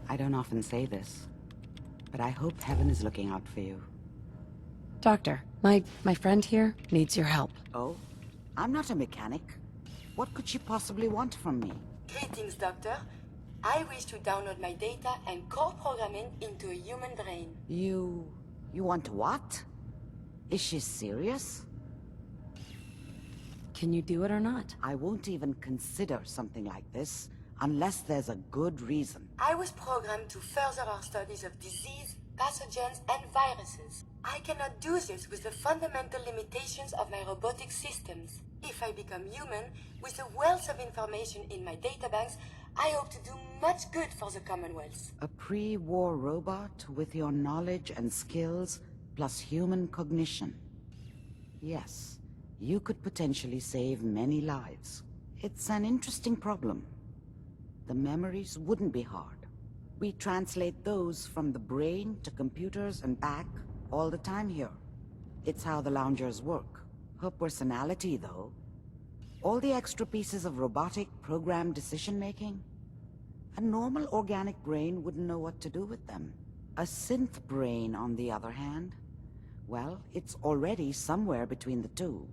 I don't often say this, but I hope heaven is looking out for you. Doctor, my friend here needs your help. Oh? I'm not a mechanic. What could she possibly want from me? Greetings, Doctor. I wish to download my data and core programming into a human brain. You want what? Is she serious? Can you do it or not? I won't even consider something like this unless there's a good reason. I was programmed to further our studies of disease, pathogens, and viruses. I cannot do this with the fundamental limitations of my robotic systems. If I become human, with a wealth of information in my databanks, I hope to do much good for the Commonwealth. A pre-war robot with your knowledge and skills, plus human cognition. Yes, you could potentially save many lives. It's an interesting problem. The memories wouldn't be hard. We translate those from the brain to computers and back all the time here. It's how the loungers work. Her personality, though, all the extra pieces of robotic programmed decision-making, a normal organic brain wouldn't know what to do with them. A synth brain, on the other hand, well, it's already somewhere between the two.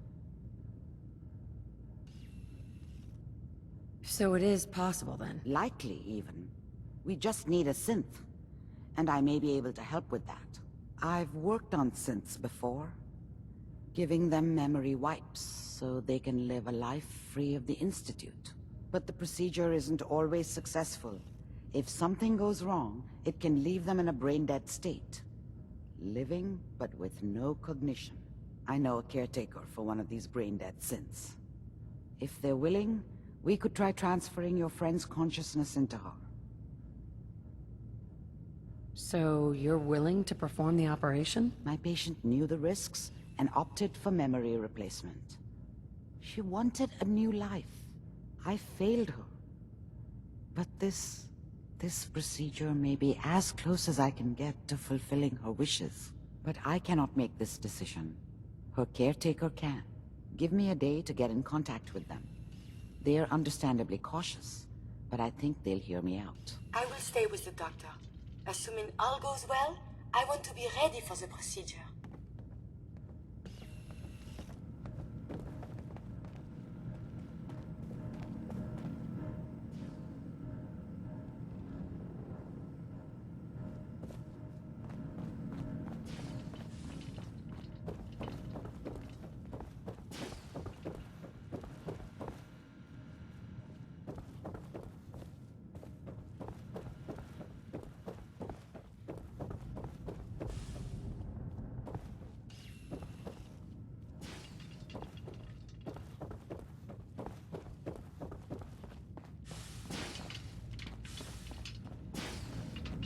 So it is possible, then? Likely, even. We just need a synth, and I may be able to help with that. I've worked on synths before, giving them memory wipes so they can live a life free of the Institute. But the procedure isn't always successful. If something goes wrong, it can leave them in a brain-dead state. Living, but with no cognition. I know a caretaker for one of these brain-dead synths. If they're willing, we could try transferring your friend's consciousness into her. So you're willing to perform the operation? My patient knew the risks and opted for memory replacement. She wanted a new life. I failed her. But this procedure may be as close as I can get to fulfilling her wishes. But I cannot make this decision. Her caretaker can. Give me a day to get in contact with them. They are understandably cautious, but I think they'll hear me out. I will stay with the doctor. Assuming all goes well, I want to be ready for the procedure.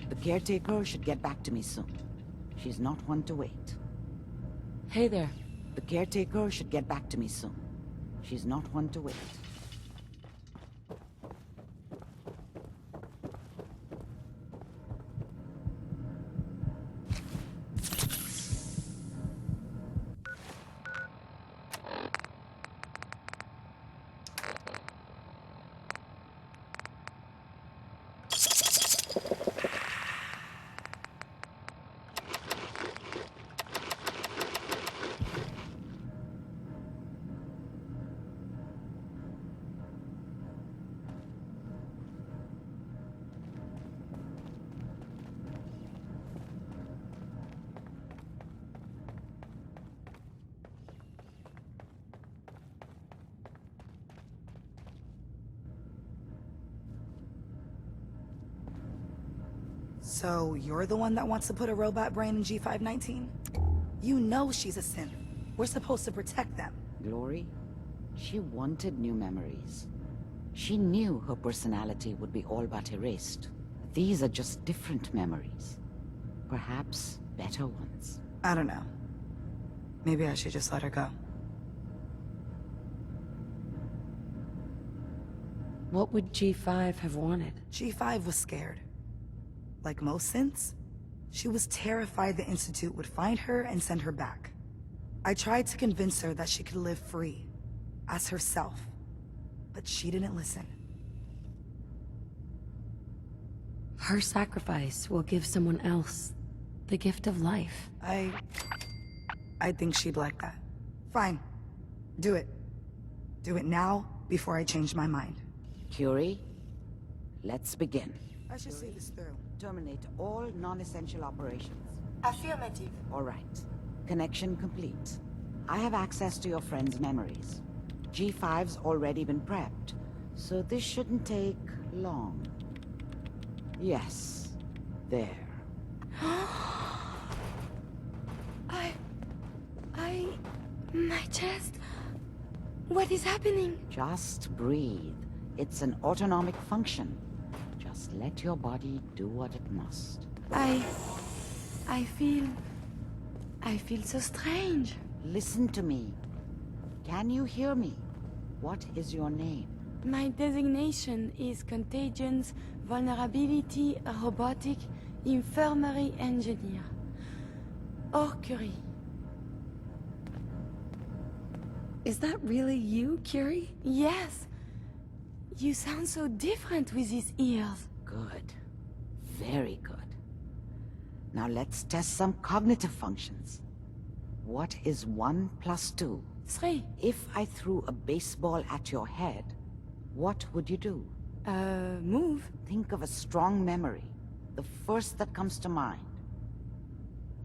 The caretaker should get back to me soon. She's not one to wait. Hey there. The caretaker should get back to me soon. She's not one to wait. So you're the one that wants to put a robot brain in G519? You know she's a synth. We're supposed to protect them. Glory, she wanted new memories. She knew her personality would be all but erased. These are just different memories. Perhaps better ones. I don't know. Maybe I should just let her go. What would G5 have wanted? G5 was scared. Like most synths, she was terrified the Institute would find her and send her back. I tried to convince her that she could live free, as herself, but she didn't listen. Her sacrifice will give someone else the gift of life. I think she'd like that. Fine. Do it. Do it now, before I change my mind. Curie, let's begin. I should see this through. Terminate all non-essential operations. Affirmative. All right. Connection complete. I have access to your friend's memories. G5's already been prepped, so this shouldn't take long. Yes. There. My chest. What is happening? Just breathe. It's an autonomic function. Just let your body do what it must. I feel so strange. Listen to me. Can you hear me? What is your name? My designation is Contagions, Vulnerability, Robotic, Infirmary Engineer. Or Curie. Is that really you, Curie? Yes. You sound so different with these ears. Good. Very good. Now let's test some cognitive functions. What is 1 plus 2? 3. If I threw a baseball at your head, what would you do? Move. Think of a strong memory. The first that comes to mind.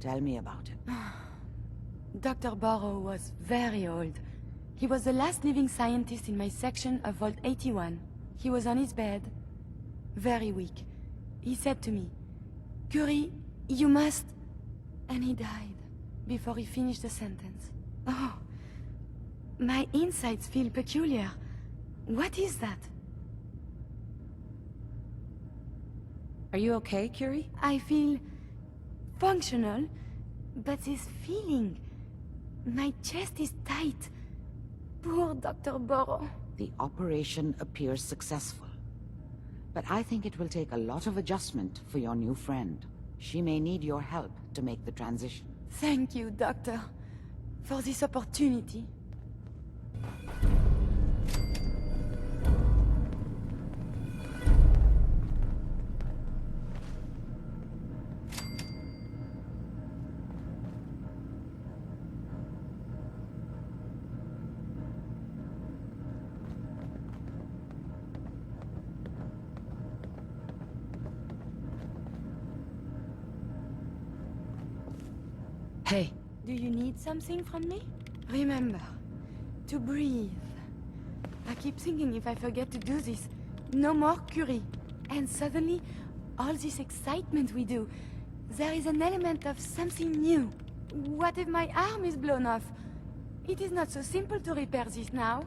Tell me about it. Dr. Burrow was very old. He was the last living scientist in my section of Vault 81. He was on his bed, very weak. He said to me, "Curie, you must..." And he died before he finished the sentence. Oh, my insides feel peculiar. What is that? Are you okay, Curie? I feel functional, but this feeling, my chest is tight. Poor Dr. Burrow. The operation appears successful. But I think it will take a lot of adjustment for your new friend. She may need your help to make the transition. Thank you, Doctor, for this opportunity. Hey. Do you need something from me? Remember, to breathe. I keep thinking if I forget to do this, no more Curie. And suddenly, all this excitement we do, there is an element of something new. What if my arm is blown off? It is not so simple to repair this now.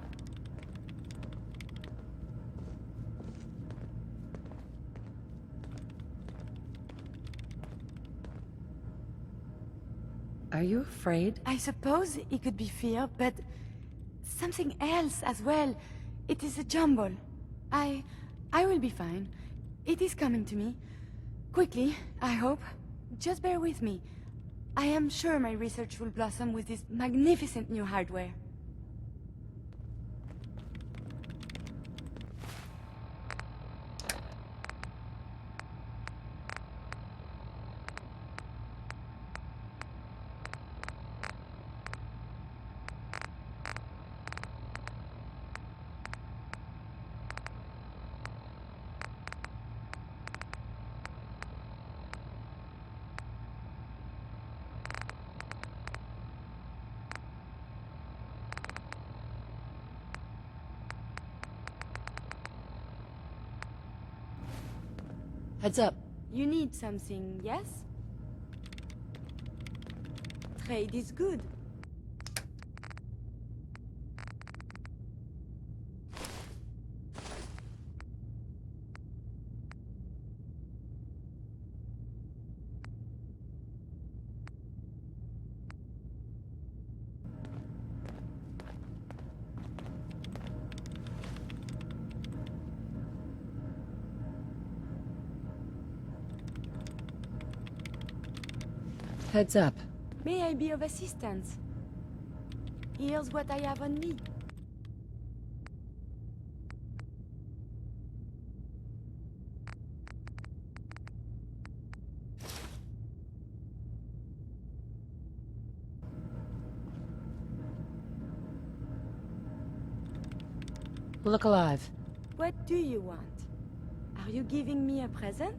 Are you afraid? I suppose it could be fear, but something else as well. It is a jumble. I will be fine. It is coming to me. Quickly, I hope. Just bear with me. I am sure my research will blossom with this magnificent new hardware. Heads up. You need something, yes? Trade is good. Heads up. May I be of assistance? Here's what I have on me. Look alive. What do you want? Are you giving me a present?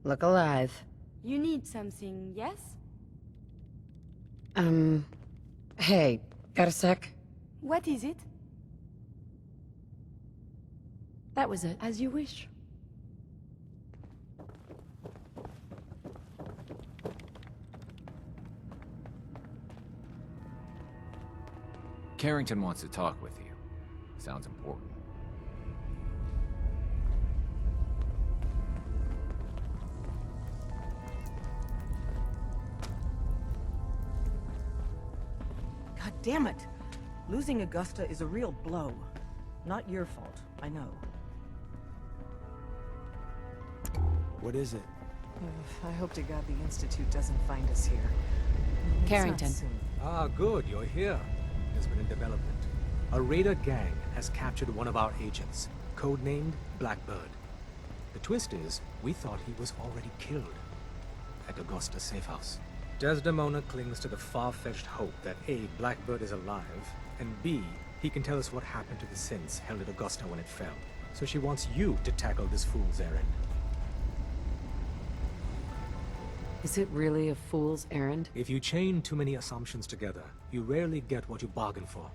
Look alive. You need something, yes? Hey, got a sec? What is it? That was it. As you wish. Carrington wants to talk with you. Sounds important. God damn it! Losing Augusta is a real blow. Not your fault, I know. What is it? I hope to God the Institute doesn't find us here. It's Carrington. not soon. Ah, good, you're here. There's been a development. A raider gang has captured one of our agents, codenamed Blackbird. The twist is, we thought he was already killed at Augusta safe house. Desdemona clings to the far-fetched hope that A, Blackbird is alive, and B, he can tell us what happened to the synths held at Augusta when it fell. So she wants you to tackle this fool's errand. Is it really a fool's errand? If you chain too many assumptions together, you rarely get what you bargain for.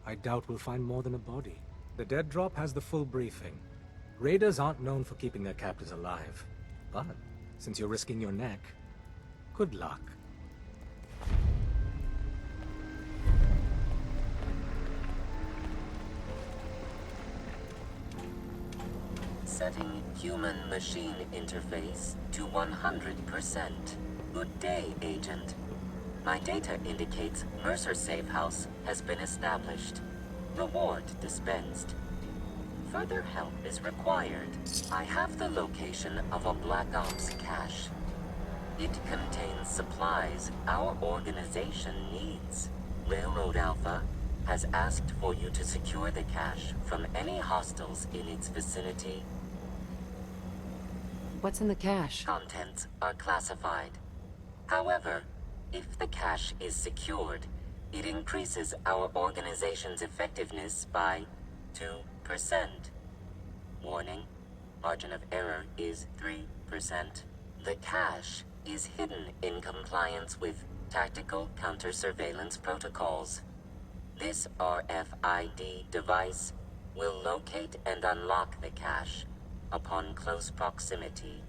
I doubt we'll find more than a body. The dead drop has the full briefing. Raiders aren't known for keeping their captors alive. But, since you're risking your neck, good luck. Setting human-machine interface to 100%. Good day, Agent. My data indicates Mercer Safe House has been established. Reward dispensed. Further help is required. I have the location of a Black Ops cache. It contains supplies our organization needs. Railroad Alpha has asked for you to secure the cache from any hostiles in its vicinity. What's in the cache? Contents are classified. However, if the cache is secured, it increases our organization's effectiveness by 2%. Warning, margin of error is 3%. The cache is hidden in compliance with tactical counter-surveillance protocols. This RFID device will locate and unlock the cache upon close proximity.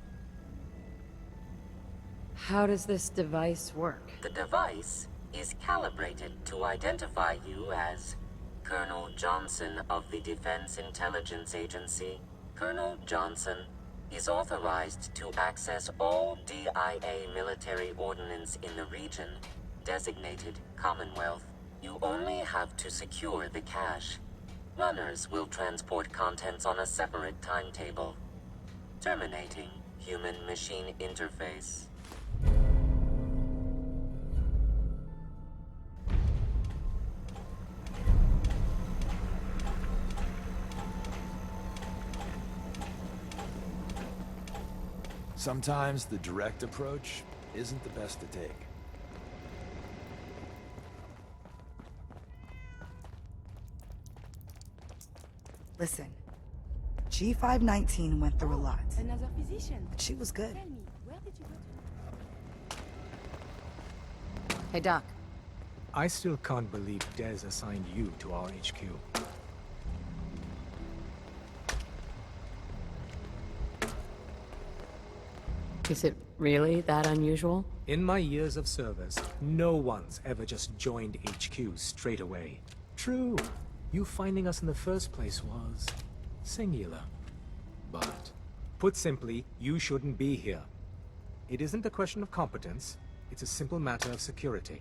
How does this device work? The device is calibrated to identify you as Colonel Johnson of the Defense Intelligence Agency. Colonel Johnson is authorized to access all DIA military ordnance in the region, designated Commonwealth. You only have to secure the cache. Runners will transport contents on a separate timetable. Terminating human-machine interface. Sometimes the direct approach isn't the best to take. Listen, G519 went through a lot, Another physician. but she was good. Tell me, where did you go to? Hey, Doc. I still can't believe Des assigned you to our HQ. Is it really that unusual? In my years of service, no one's ever just joined HQ straight away. True, you finding us in the first place was singular. But, put simply, you shouldn't be here. It isn't a question of competence, it's a simple matter of security.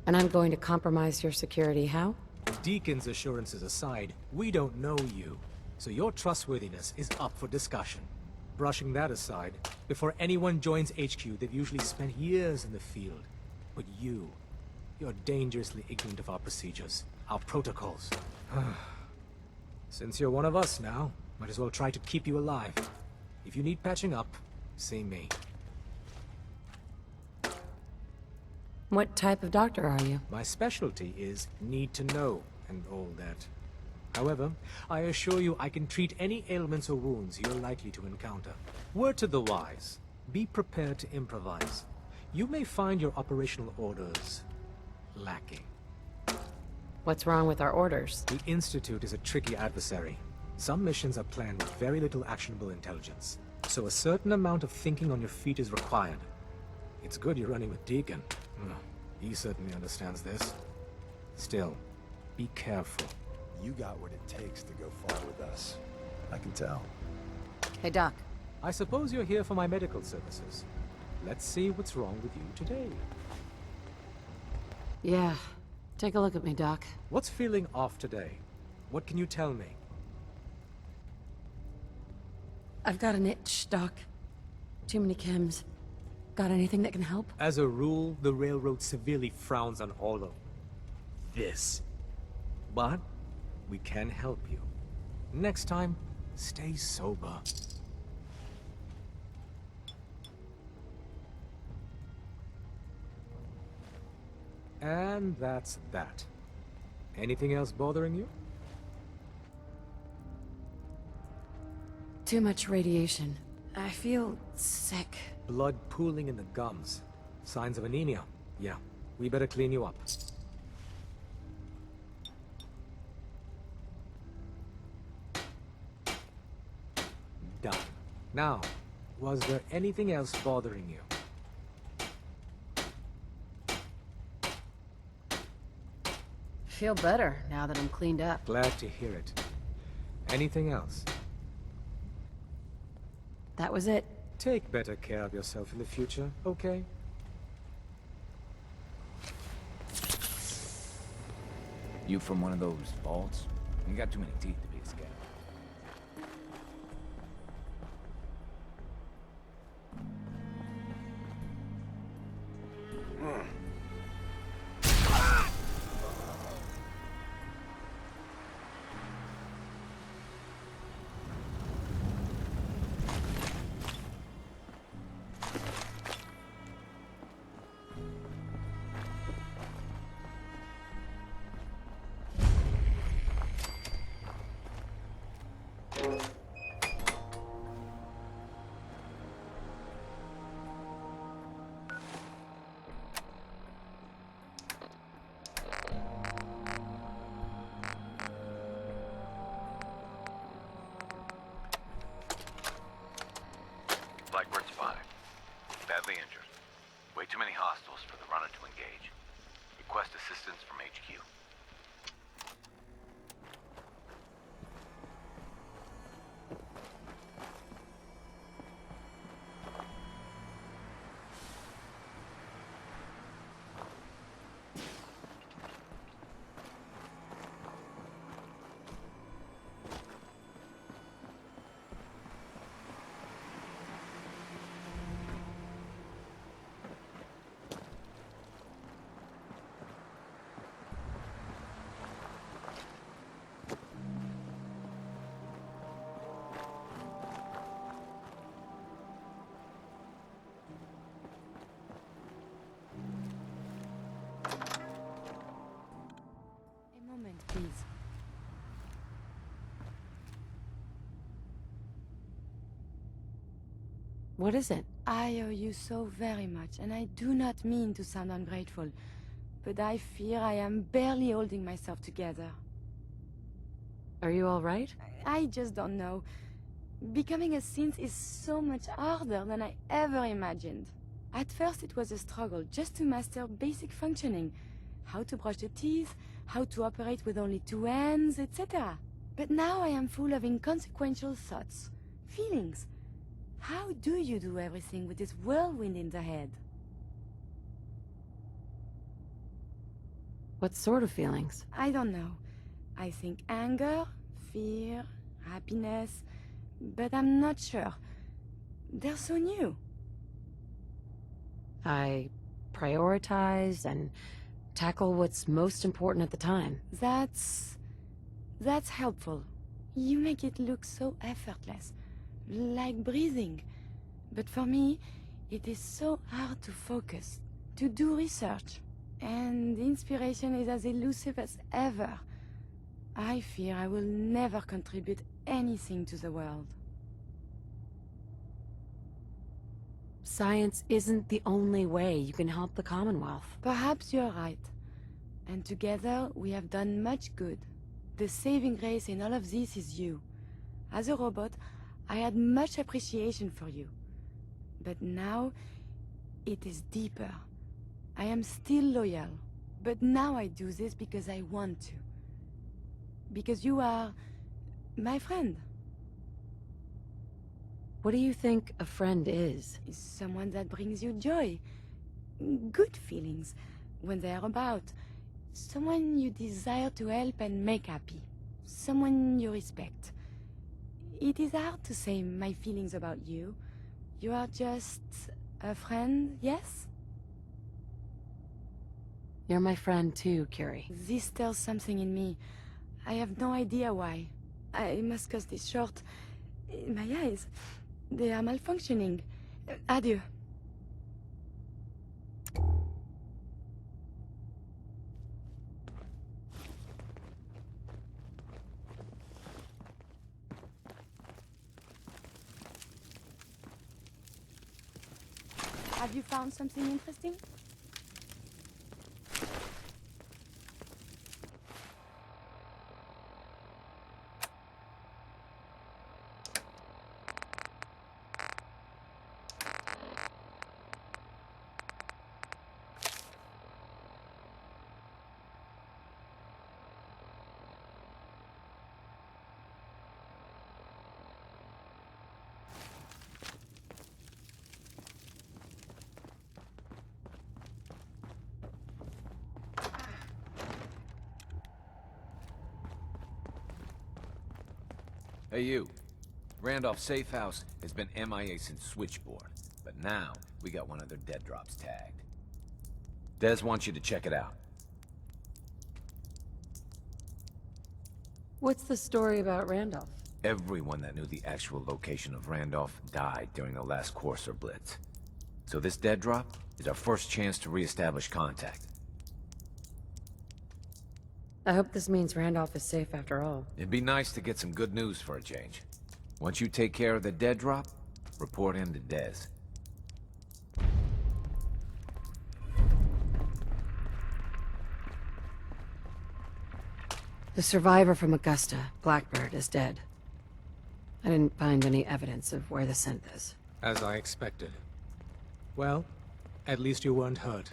And I'm going to compromise your security, how? Deacon's assurances aside, we don't know you, so your trustworthiness is up for discussion. Brushing that aside, before anyone joins HQ, they've usually spent years in the field. But you're dangerously ignorant of our procedures, our protocols. Since you're one of us now, might as well try to keep you alive. If you need patching up, see me. What type of doctor are you? My specialty is need to know and all that. However, I assure you I can treat any ailments or wounds you're likely to encounter. Word to the wise, be prepared to improvise. You may find your operational orders lacking. What's wrong with our orders? The Institute is a tricky adversary. Some missions are planned with very little actionable intelligence, so a certain amount of thinking on your feet is required. It's good you're running with Deacon. He certainly understands this. Still, be careful. You got what it takes to go far with us. I can tell. Hey, Doc. I suppose you're here for my medical services. Let's see what's wrong with you today. Yeah. Take a look at me, Doc. What's feeling off today? What can you tell me? I've got an itch, Doc. Too many chems. Got anything that can help? As a rule, the railroad severely frowns on all of this. But we can help you. Next time, stay sober. And that's that. Anything else bothering you? Too much radiation. I feel sick. Blood pooling in the gums. Signs of anemia. Yeah, we better clean you up. Done. Now, was there anything else bothering you? Feel better now that I'm cleaned up. Glad to hear it. Anything else? That was it. Take better care of yourself in the future, okay? You from one of those vaults? You got too many teeth to be a scout. Blackbird's 5. Badly injured. Way too many hostiles for the runner to engage. Request assistance from HQ. What is it? I owe you so very much, and I do not mean to sound ungrateful, but I fear I am barely holding myself together. Are you all right? I just don't know. Becoming a synth is so much harder than I ever imagined. At first it was a struggle just to master basic functioning. How to brush the teeth, how to operate with only 2 hands, etc. But now I am full of inconsequential thoughts, feelings. How do you do everything with this whirlwind in the head? What sort of feelings? I don't know. I think anger, fear, happiness, but I'm not sure. They're so new. I prioritize and tackle what's most important at the time. That's helpful. You make it look so effortless, like breathing. But for me, it is so hard to focus, to do research. And the inspiration is as elusive as ever. I fear I will never contribute anything to the world. Science isn't the only way you can help the Commonwealth. Perhaps you're right. And together, we have done much good. The saving grace in all of this is you. As a robot, I had much appreciation for you. But now, it is deeper. I am still loyal. But now I do this because I want to. Because you are my friend. What do you think a friend is? Is someone that brings you joy. Good feelings when they are about. Someone you desire to help and make happy. Someone you respect. It is hard to say my feelings about you. You are just a friend, yes? You're my friend too, Curie. This stirs something in me. I have no idea why. I must cut this short. My eyes, they are malfunctioning. Adieu. Have you found something interesting? Hey, you. Randolph's safe house has been MIA since Switchboard, but now we got one of their dead drops tagged. Des wants you to check it out. What's the story about Randolph? Everyone that knew the actual location of Randolph died during the last Courser Blitz. So this dead drop is our first chance to re-establish contact. I hope this means Randolph is safe after all. It'd be nice to get some good news for a change. Once you take care of the dead drop, report in to Des. The survivor from Augusta, Blackbird, is dead. I didn't find any evidence of where the synth is. As I expected. Well, at least you weren't hurt.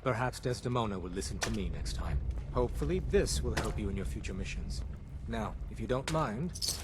Perhaps Desdemona will listen to me next time. Hopefully this will help you in your future missions. Now, if you don't mind,